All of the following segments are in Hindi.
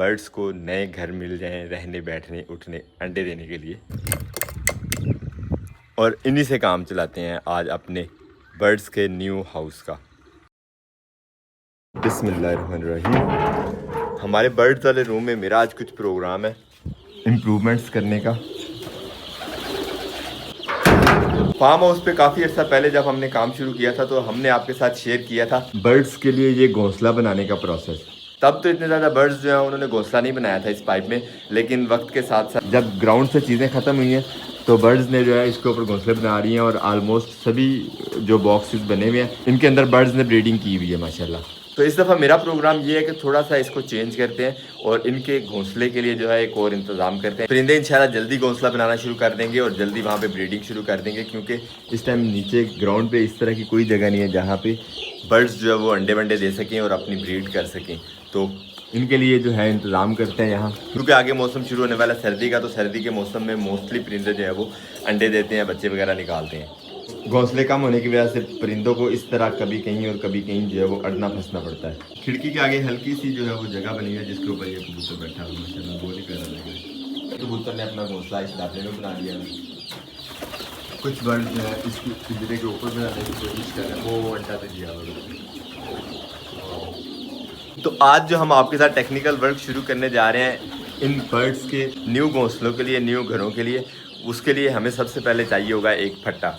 बर्ड्स को नए घर मिल जाएं रहने बैठने उठने अंडे देने के लिए, और इन्हीं से काम चलाते हैं आज अपने बर्ड्स के न्यू हाउस का। बिस्मिल्लाहिर्रहमानिर्रहीम। हमारे बर्ड्स वाले रूम में मेरा आज कुछ प्रोग्राम है इम्प्रूवमेंट्स करने का। फार्म हाउस पे काफ़ी अर्सा पहले जब हमने काम शुरू किया था तो हमने आपके साथ शेयर किया था बर्ड्स के लिए ये घोंसला बनाने का प्रोसेस। तब तो इतने ज़्यादा बर्ड्स जो हैं उन्होंने घोंसला नहीं बनाया था इस पाइप में, लेकिन वक्त के साथ साथ जब ग्राउंड से चीज़ें ख़त्म हुई हैं तो बर्ड्स ने जो है इसके ऊपर घोंसले बना रही हैं, और आलमोस्ट सभी जो बॉक्सेस बने हुए हैं इनके अंदर बर्ड्स ने ब्रीडिंग की हुई है माशाल्लाह। तो इस दफ़ा मेरा प्रोग्राम ये है कि थोड़ा सा इसको चेंज करते हैं और इनके घोंसले के लिए जो है एक और इंतज़ाम करते हैं। परिंदे इंशाल्लाह जल्दी घोंसला बनाना शुरू कर देंगे और जल्दी वहाँ पे ब्रीडिंग शुरू कर देंगे, क्योंकि इस टाइम नीचे ग्राउंड पे इस तरह की कोई जगह नहीं है जहाँ पे बर्ड्स जो है वो अंडे वंडे दे सकें और अपनी ब्रीड कर सकें। तो इनके लिए जो है इंतज़ाम करते हैं यहाँ, क्योंकि आगे मौसम शुरू होने वाला है सर्दी का, तो सर्दी के मौसम में मोस्टली परिंदे जो है वो अंडे देते हैं, बच्चे वगैरह निकालते हैं। घोंसले कम होने की वजह से परिंदों को इस तरह कभी कहीं और कभी कहीं जो है वो अड़ना फंसना पड़ता है। खिड़की के आगे हल्की सी जो है वो जगह बनी है जिसके ऊपर ये कबूतर बैठा हुआ है, माशाल्लाह बहुत ही प्यारा लग रहा है। कबूतर ने अपना घोंसला इस ढाबे में बना लिया है। कुछ बर्ड जो है इसकी पिंजरे के ऊपर बनाने की कोशिश कर रहे हैं, वो अंडा दे दिया हुआ। तो आज जो हम आपके साथ टेक्निकल वर्क शुरू करने जा रहे हैं इन बर्ड्स के न्यू घोंसलों के लिए, न्यू घरों के लिए, उसके लिए हमें सबसे पहले चाहिए होगा एक फट्टा,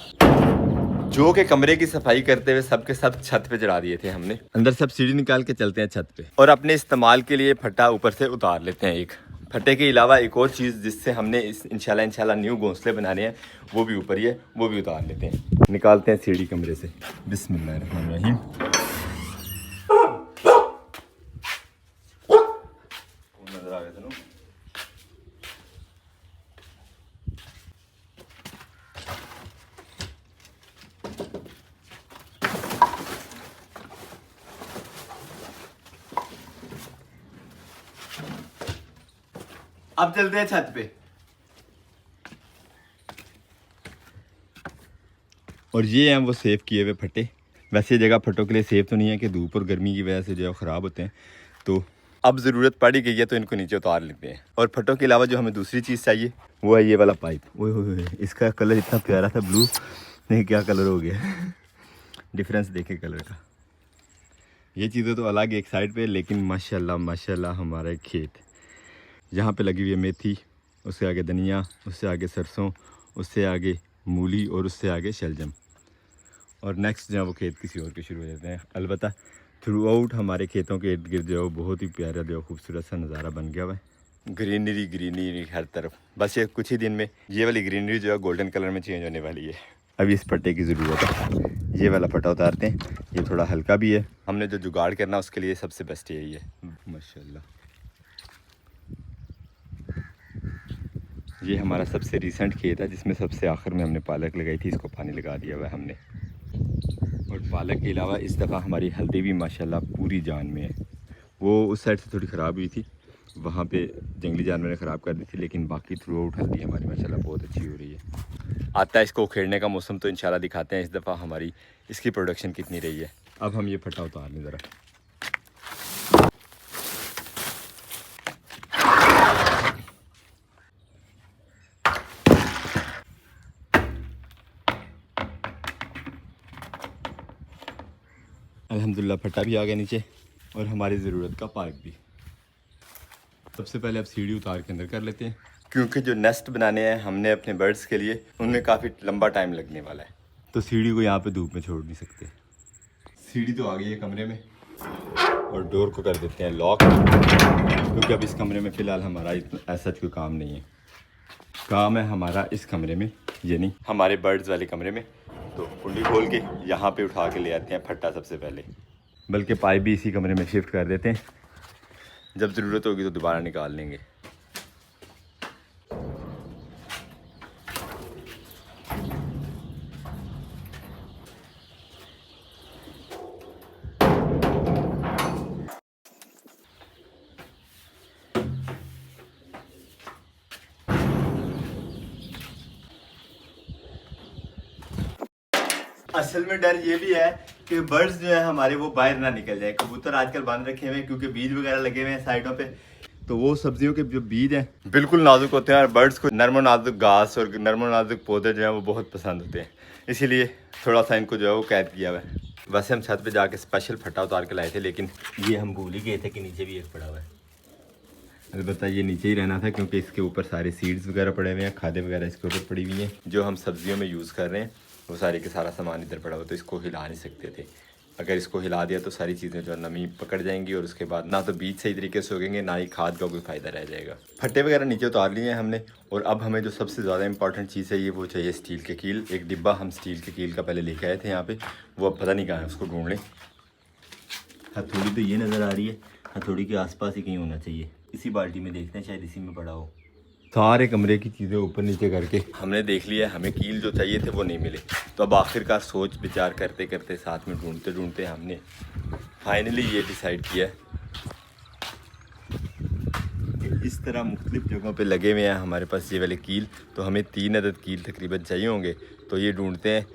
जो के कमरे की सफाई करते हुए सबके सब छत पे चढ़ा दिए थे हमने। अंदर सब सीढ़ी निकाल के चलते हैं छत पे, और अपने इस्तेमाल के लिए फट्टा ऊपर से उतार लेते हैं। एक फट्टे के अलावा एक और चीज़ जिससे हमने इस इंशाल्लाह न्यू घोंसले बनाने हैं वो भी ऊपर ही है, वो भी उतार लेते हैं। निकालते हैं सीढ़ी कमरे से। बिस्मिल्लाहिर्रहमानिर्रहीम। नजर आ गया था ना। अब चलते हैं छत पे। और ये हैं वो सेव किए हुए फट्टे। वैसे जगह फट्टों के लिए सेफ तो नहीं है कि धूप और गर्मी की वजह से जो है ख़राब होते हैं, तो अब ज़रूरत पड़ ही गई है तो इनको नीचे उतार लेते हैं। और फट्टों के अलावा जो हमें दूसरी चीज़ चाहिए वो है ये वाला पाइप। ओए इसका कलर इतना प्यारा था ब्लू, नहीं क्या कलर हो गया डिफरेंस देखे कलर का। ये चीज़ें तो अलग एक साइड पे, लेकिन माशाल्लाह माशाल्लाह हमारा खेत जहाँ पे लगी हुई है मेथी, उससे आगे धनिया, उससे आगे सरसों, उससे आगे मूली और उससे आगे शलजम, और नेक्स्ट जो है वो खेत किसी और के शुरू हो जाते हैं। अलबत्ता थ्रू आउट हमारे खेतों के इर्द गिर्द जो है बहुत ही प्यारा जो खूबसूरत सा नज़ारा बन गया हुआ है। ग्रीनरी ग्रीनरी हर तरफ। बस ये कुछ ही दिन में ये वाली ग्रीनरी जो है गोल्डन कलर में चेंज होने वाली है। अभी इस पट्टे की ज़रूरत है, ये वाला पट्टा उतारते हैं। ये थोड़ा हल्का भी है, हमने जो जुगाड़ करना उसके लिए सबसे बेस्ट यही है। माशाल्लाह ये हमारा सबसे रिसेंट खेत है जिसमें सबसे आखिर में हमने पालक लगाई थी, इसको पानी लगा दिया हुआ है हमने। और पालक के अलावा इस दफ़ा हमारी हल्दी भी माशाल्लाह पूरी जान में है। वो उस साइड से थोड़ी ख़राब हुई थी, वहाँ पे जंगली जानवर ने ख़राब कर दी थी, लेकिन बाकी थ्रू आउट हल्दी हमारी माशाल्लाह बहुत अच्छी हो रही है। आता है इसको उखेड़ने का मौसम तो इंशाल्लाह दिखाते हैं इस दफ़ा हमारी इसकी प्रोडक्शन कितनी रही है। अब हम ये फट्टा उतार लें ज़रा। अल्हम्दुलिल्लाह फट्टा भी आ गया नीचे और हमारी ज़रूरत का पाइप भी। सबसे पहले अब सीढ़ी उतार के अंदर कर लेते हैं, क्योंकि जो नेस्ट बनाने हैं हमने अपने बर्ड्स के लिए उनमें काफ़ी लंबा टाइम लगने वाला है, तो सीढ़ी को यहाँ पे धूप में छोड़ नहीं सकते। सीढ़ी तो आ गई है कमरे में, और डोर को कर देते हैं लॉक, क्योंकि अब इस कमरे में फ़िलहाल हमारा ऐसा कोई काम नहीं है। काम है हमारा इस कमरे में, यानी हमारे बर्ड्स वाले कमरे में। तो कुंडी खोल के यहाँ पे उठा के ले आते हैं फट्टा सबसे पहले, बल्कि पाइप भी इसी कमरे में शिफ्ट कर देते हैं, जब ज़रूरत होगी तो दोबारा निकाल लेंगे। असल में डर ये भी है कि बर्ड्स जो है हमारे वो बाहर ना निकल जाए। कबूतर आजकल बांध रखे हुए हैं क्योंकि बीज वगैरह लगे हुए हैं साइडों पे, तो वो सब्जियों के जो बीज हैं बिल्कुल नाजुक होते हैं और बर्ड्स को नरम और नाजुक घास और नरम और नाजुक पौधे जो हैं वो बहुत पसंद होते हैं, इसीलिए थोड़ा सा इनको जो है वो कैद किया हुआ है। वैसे हम छत पे जाके स्पेशल फटा उतार के लाए थे, लेकिन ये हम भूल ही गए थे कि नीचे भी एक पड़ा हुआ है। अलबत्ता ये नीचे ही रहना था क्योंकि इसके ऊपर सारे सीड्स वगैरह पड़े हुए हैं, खादें वगैरह इसके ऊपर पड़ी हुई हैं। जो हम सब्जियों में यूज़ कर रहे हैं वो सारे के सारा सामान इधर पड़ा हुआ, तो इसको हिला नहीं सकते थे। अगर इसको हिला दिया तो सारी चीज़ें जो नमी पकड़ जाएंगी और उसके बाद ना तो बीज सही तरीके से उगेंगे, ना ही खाद का कोई फ़ायदा रह जाएगा। फट्टे वगैरह नीचे उतार लिए हैं हमने, और अब हमें जो सबसे ज़्यादा इंपॉर्टेंट चीज़ है ये वो चाहिए स्टील के कील। एक डिब्बा हम स्टील के कील का पहले लेके आए थे यहाँ पे, वो अब पता नहीं कहाँ है, उसको ढूंढ लें। हथौड़ी तो ये नज़र आ रही है, हथौड़ी के आसपास ही कहीं होना चाहिए। इसी बाल्टी में देखते हैं, शायद इसी में पड़ा हो। सारे कमरे की चीज़ें ऊपर नीचे करके हमने देख लिया, हमें कील जो चाहिए थे वो नहीं मिले। तो अब आखिरकार सोच विचार करते करते साथ में ढूंढते ढूंढते हमने फाइनली ये डिसाइड किया कि इस तरह मुख्तलिफ जगहों पे लगे हुए हैं हमारे पास ये वाले कील। तो हमें 3 अदद कील तकरीबन चाहिए होंगे। तो ये ढूंढते हैं,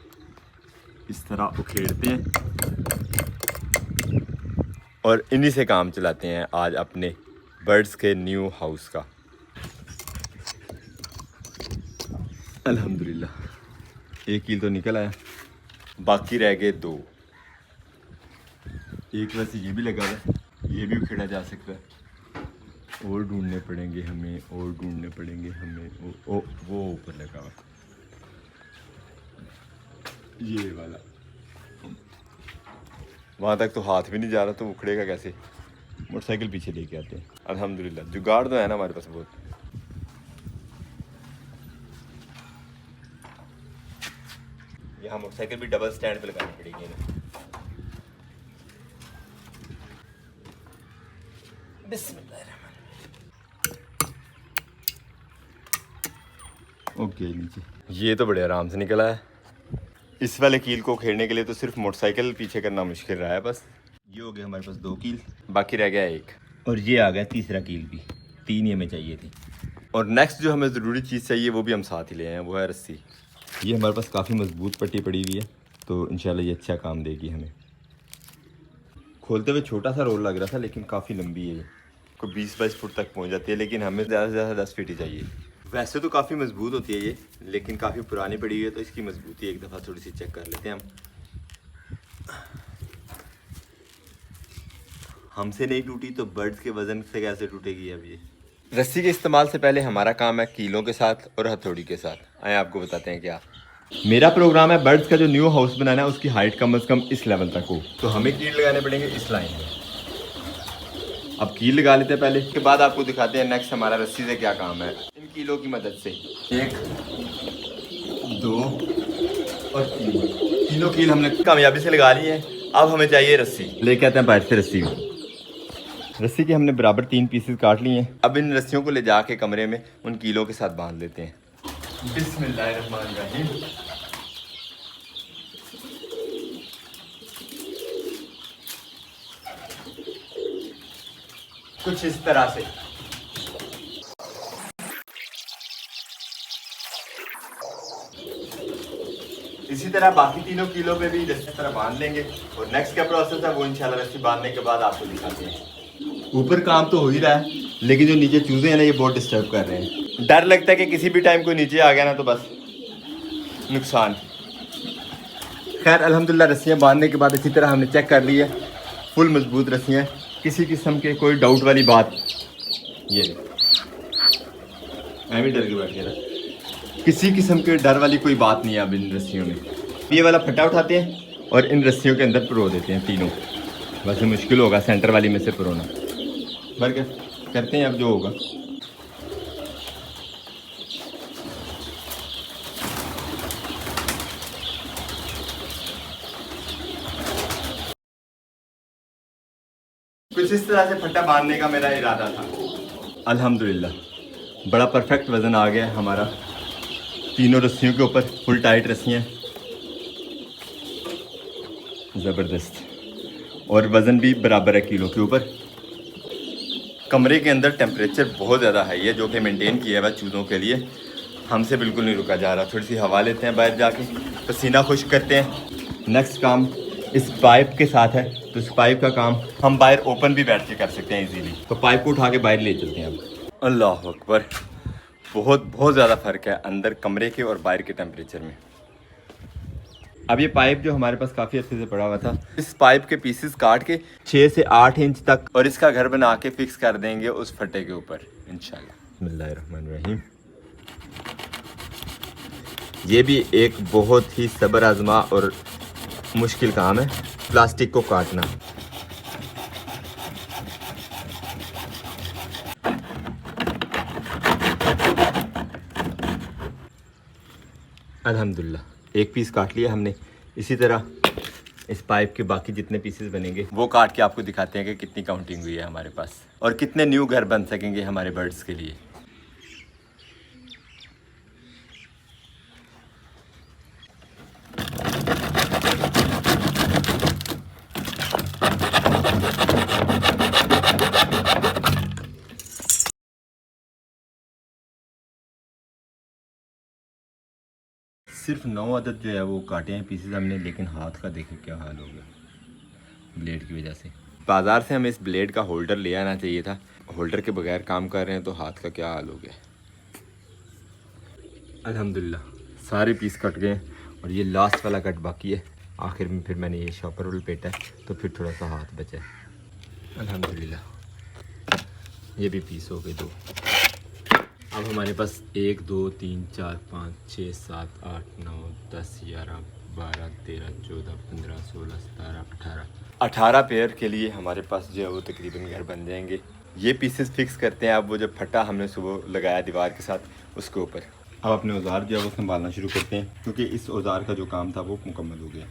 इस तरह उखेड़ते हैं और इन्हीं से काम चलाते हैं आज अपने बर्ड्स के न्यू हाउस का। अल्हम्दुलिल्लाह एक कील तो निकल आया, बाकी रह गए 2। एक वैसे ये भी लगा हुआ है, ये भी उखेड़ा जा सकता है। और ढूंढने पड़ेंगे हमें, और ढूंढने पड़ेंगे हमें। वो ऊपर लगा हुआ ये वाला, वहाँ तक तो हाथ भी नहीं जा रहा, तो उखड़ेगा कैसे। मोटरसाइकिल पीछे लेके आते हैं। अल्हम्दुलिल्लाह जुगाड़ तो है ना हमारे पास बहुत। यहाँ मोटरसाइकिल भी डबल स्टैंड पे लगानी पड़ेगी ना। ओके नीचे ये तो बड़े आराम से निकला है। इस वाले कील को खेलने के लिए तो सिर्फ मोटरसाइकिल पीछे करना मुश्किल रहा है। बस ये हो गया हमारे पास 2 कील, बाकी रह गया 1। और ये आ गया तीसरा कील भी, 3 ये हमें चाहिए थी। और नेक्स्ट जो हमें ज़रूरी चीज़ चाहिए वो भी हम साथ ही ले आए हैं, वो है रस्सी। ये हमारे पास काफ़ी मजबूत पट्टी पड़ी हुई है, तो इंशाल्लाह ये अच्छा काम देगी हमें। खोलते हुए छोटा सा रोल लग रहा था, लेकिन काफ़ी लंबी है ये, कोई 20-22 फुट तक पहुंच जाती है, लेकिन हमें ज़्यादा से ज़्यादा 10 फीट ही चाहिए। वैसे तो काफ़ी मजबूत होती है ये, लेकिन काफ़ी पुरानी पड़ी हुई है, तो इसकी मजबूती एक दफ़ा थोड़ी सी चेक कर लेते हैं हम। हमसे नहीं टूटी तो बर्ड्स के वज़न से कैसे टूटेगी अब ये। रस्सी के इस्तेमाल से पहले हमारा काम है कीलों के साथ और हथौड़ी के साथ। आए आपको बताते हैं क्या। मेरा प्रोग्राम है बर्ड्स का जो न्यू हाउस बनाना है उसकी हाइट कम से कम इस लेवल तक हो, तो हमें कील लगाने पड़ेंगे इस लाइन में। अब कील लगा लेते हैं पहले, उसके बाद आपको दिखाते हैं नेक्स्ट हमारा रस्सी से क्या काम है। इन कीलों की मदद से 1, 2 और 3 तीनों कील हमने कामयाबी से लगा ली है। अब हमें चाहिए रस्सी, लेके आते हैं बाहर से रस्सी। रस्सी के हमने बराबर 3 पीसेस काट लिए हैं। अब इन रस्सियों को ले जाके कमरे में उन कीलों के साथ बांध लेते हैं। बिस्मिल्लाहिर्रहमानिर्रहीम। कुछ इस तरह से इसी तरह बाकी तीनों कीलों पे भी इस तरह बांध लेंगे। और नेक्स्ट क्या प्रोसेस है वो इंशाल्लाह रस्सी बांधने के बाद आपको दिखाते हैं। ऊपर काम तो हो ही रहा है, लेकिन जो नीचे चूजे हैं ना ये बहुत डिस्टर्ब कर रहे हैं। डर लगता है कि किसी भी टाइम कोई नीचे आ गया ना तो बस नुकसान। खैर अल्हम्दुलिल्लाह रस्सियाँ बांधने के बाद इसी तरह हमने चेक कर ली है, फुल मजबूत रस्सियाँ, किसी किस्म के कोई डाउट वाली बात ये मैं भी डर के बैठ गया, किसी किस्म के डर वाली कोई बात नहीं है अब इन रस्सियों में। ये वाला फटा उठाते हैं और इन रस्सियों के अंदर पिरो देते हैं तीनों। वैसे मुश्किल होगा सेंटर वाली में से पिरोना, पर क्या करते हैं अब जो होगा। कुछ इस तरह से फट्टा बांधने का मेरा इरादा था। अल्हम्दुलिल्लाह बड़ा परफेक्ट वज़न आ गया हमारा तीनों रस्सियों के ऊपर, फुल टाइट रस्सियाँ, ज़बरदस्त। और वज़न भी बराबर है किलो के ऊपर। कमरे के अंदर टेम्परेचर बहुत ज़्यादा हाई है जो कि मेंटेन किया हुआ चूज़ों के लिए, हमसे बिल्कुल नहीं रुका जा रहा। थोड़ी सी हवा लेते हैं बाहर जाके, पसीना खुश्क करते हैं। नेक्स्ट काम इस पाइप के साथ है, तो इस पाइप का काम हम बाहर ओपन भी बैठ के कर सकते हैं इजीली। तो पाइप को उठा के बाहर ले चलते हैं अब। अल्लाह अकबर, बहुत ज़्यादा फ़र्क है अंदर कमरे के और बाहर के टेम्परेचर में। अब ये पाइप जो हमारे पास काफ़ी अच्छे से पड़ा हुआ था, इस पाइप के पीसेस काट के 6 से 8 इंच तक और इसका घर बना के फिक्स कर देंगे उस फटे के ऊपर इंशाल्लाह। बिस्मिल्लाहिर्रहमानिर्रहीम। ये भी एक बहुत ही सब्र आज़मा और मुश्किल काम है, प्लास्टिक को काटना। अल्हम्दुलिल्लाह एक पीस काट लिया हमने। इसी तरह इस पाइप के बाकी जितने पीसेस बनेंगे वो काट के आपको दिखाते हैं कि कितनी काउंटिंग हुई है हमारे पास और कितने न्यू घर बन सकेंगे हमारे बर्ड्स के लिए। सिर्फ 9 अदद जो है वो काटे हैं पीसेस हमने, लेकिन हाथ का देखो क्या हाल हो गया ब्लेड की वजह से। बाज़ार से हमें इस ब्लेड का होल्डर ले आना चाहिए था, होल्डर के बगैर काम कर रहे हैं तो हाथ का क्या हाल हो गया। अल्हम्दुलिल्लाह सारे पीस कट गए और ये लास्ट वाला कट बाकी है। आखिर में फिर मैंने ये शॉपर उलपेटा है तो फिर थोड़ा सा हाथ बचा है। अल्हम्दुलिल्लाह ये भी पीस हो गए 2। अब हमारे पास 1 2 3 4 5 6 7 8 9 10 11 12 13 14 15 16 17 18 पेयर के लिए हमारे पास जो है वो तकरीबन घर बन जाएंगे। ये पीसेस फिक्स करते हैं अब वो जो फटा हमने सुबह लगाया दीवार के साथ उसके ऊपर। अब अपने औजार जो है वो संभालना शुरू करते हैं, क्योंकि इस औजार का जो काम था वो मुकम्मल हो गया।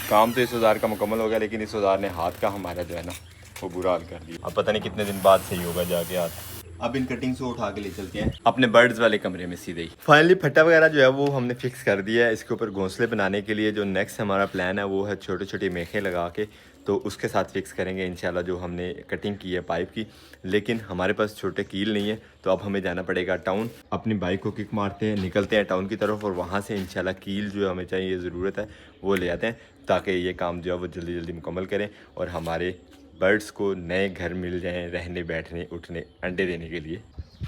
काम तो इस औजार का मुकम्मल हो गया, लेकिन इस औजार ने हाथ का हमारा जो है ना वो बुरा हाल कर दिया। अब पता नहीं कितने दिन बाद सही होगा जाके हाथ। अब इन कटिंग्स को उठा के ले चलते हैं अपने बर्ड्स वाले कमरे में सीधे ही। फाइनली फट्टा वगैरह जो है वो हमने फिक्स कर दिया है। इसके ऊपर घोंसले बनाने के लिए जो नेक्स्ट हमारा प्लान है वो है छोटे छोटे मेखें लगा के, तो उसके साथ फिक्स करेंगे इंशाल्लाह जो हमने कटिंग की है पाइप की। लेकिन हमारे पास छोटे कील नहीं है, तो अब हमें जाना पड़ेगा टाउन। अपनी बाइक को किक मारते हैं, निकलते हैं टाउन की तरफ और वहाँ से इंशाल्लाह कील जो हमें चाहिए ज़रूरत है वो ले आते हैं, ताकि ये काम जो है वो जल्दी जल्दी मुकम्मल करें और हमारे बर्ड्स को नए घर मिल जाएँ रहने बैठने उठने अंडे देने के लिए।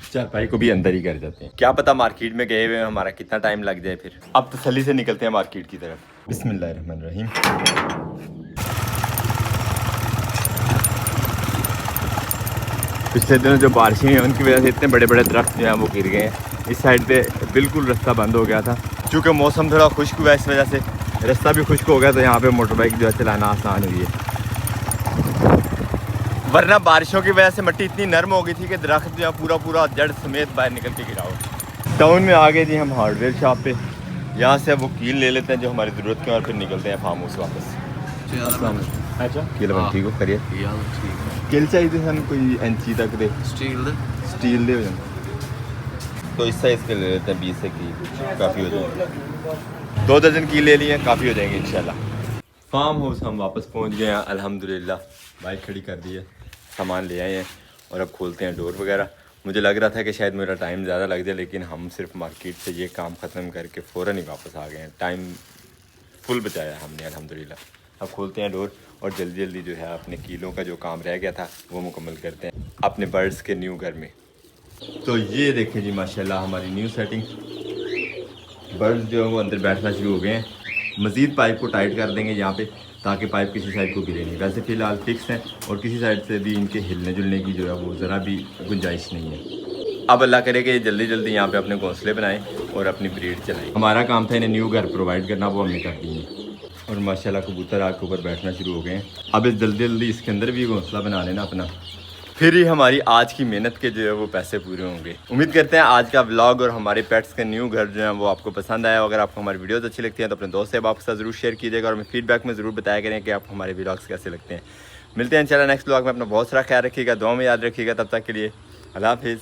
चारपाई को भी अंदर ही कर जाते हैं, क्या पता मार्केट में गए हुए हमारा कितना टाइम लग जाए। फिर अब तसल्ली से निकलते हैं मार्केट की तरफ। बिस्मिल्लाहिर्रहमानिर्रहीम। पिछले दिनों जो बारिशें हैं उनकी वजह से इतने बड़े बड़े दरख्त जो हैं वो गिर गए हैं। इस साइड पे बिल्कुल रास्ता बंद हो गया था, क्योंकि मौसम थोड़ा खुश्क हुआ इस वजह से रास्ता भी खुश्क हो गया, तो यहाँ पे मोटर बाइक जो है चलाना आसान हुई है। वरना बारिशों की वजह से मिट्टी इतनी नरम हो गई थी कि दरख्त जो है पूरा जड़ समेत बाहर निकल के गिरा हो। टाउन में आ गए जी हम हार्डवेयर शॉप पे। यहाँ से अब वो कील ले लेते हैं जो हमारी ज़रूरत के, और फिर निकलते हैं फार्म हाउस वापस। अच्छा कील ठीक हो करिए। कील चाहिए थे सन कोई इंची तक दे स्टील दे हो जाए, तो इस साइज़ के ले लेते हैं 20 से कील काफ़ी हो जाएंगे। 2 दर्जन कील ले लिए काफ़ी हो जाएंगे इंशाल्लाह। फार्म हाउस हम वापस पहुँच गए हैं अल्हम्दुलिल्लाह। बाइक खड़ी कर दी है, सामान ले आए हैं और अब खोलते हैं डोर वगैरह। मुझे लग रहा था कि शायद मेरा टाइम ज़्यादा लग जाए, लेकिन हम सिर्फ मार्केट से ये काम ख़त्म करके फ़ौरन ही वापस आ गए हैं। टाइम फुल बचाया हमने अल्हम्दुलिल्लाह। अब खोलते हैं डोर और जल्दी जल्दी जो है अपने कीलों का जो काम रह गया था वो मुकम्मल करते हैं अपने बर्ड्स के न्यू घर में। तो ये देखें जी माशाल्लाह हमारी न्यू सेटिंग। बर्ड्स जो है वो अंदर बैठना शुरू हो गए हैं। मज़ीद पाइप को टाइट कर देंगे यहाँ पे, ताकि पाइप किसी साइड को गिरे नहीं। वैसे फ़िलहाल फिक्स हैं और किसी साइड से भी इनके हिलने जुलने की जो है वो ज़रा भी गुंजाइश नहीं है। अब अल्लाह करे कि जल्दी जल्दी यहाँ पे अपने घोंसले बनाएं और अपनी ब्रीड चलाएं। हमारा काम था इन्हें न्यू घर प्रोवाइड करना, वो हमने कर दिए और माशाल्लाह कबूतर आग के ऊपर बैठना शुरू हो गए हैं। अब इस जल्दी जल्दी इसके अंदर भी घोंसला बना लेना अपना, फिर ही हमारी आज की मेहनत के जो है वो पैसे पूरे होंगे। उम्मीद करते हैं आज का व्लॉग और हमारे पेट्स के न्यू घर जो है वो आपको पसंद आया। अगर आपको हमारी वीडियोस अच्छी लगती हैं तो अपने दोस्त से आपके साथ ज़रूर शेयर कीजिएगा और हमें फीडबैक में ज़रूर बताया करें कि आप हमारे व्लॉग्स कैसे लगते हैं। मिलते हैं इंशाल्लाह नेक्स्ट व्लॉग में। अपना बहुत सारा ख्याल रखिएगा, दुआ में याद रखिएगा। तब तक के लिए अल्लाह हाफिज़।